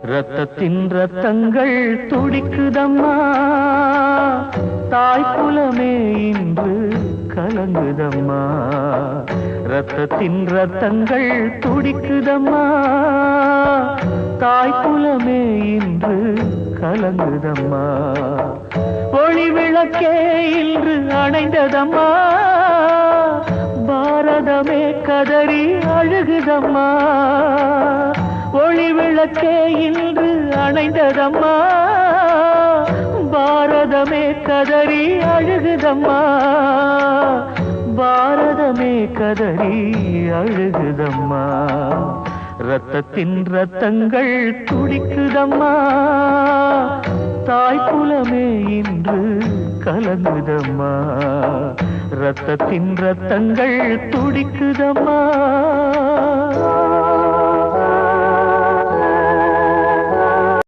ரத்தத்தின் ரத்தங்கள் துடிக்குதம்மா, தாய் குலமே இன்று கலங்குதம்மா. ரத்தத்தின் ரத்தங்கள் துடிக்குதம்மா, தாய் குலமே இன்று கலங்குதம்மா. ஒளி விளக்கே இன்று அணைந்ததம்மா, பாரதமே கதறி அழுகுதம்மா. ஒளி விளக்கே இன்று அணைந்ததம்மா, பாரதமே கதறி அழுகுதம்மா. பாரதமே கதறி அழுகுதம்மா. ரத்தத்தின் ரத்தங்கள் துடிக்குதம்மா, தாய் குலமே இன்று கலங்குதம்மா. ரத்தத்தின் ரத்தங்கள் துடிக்குதம்மா.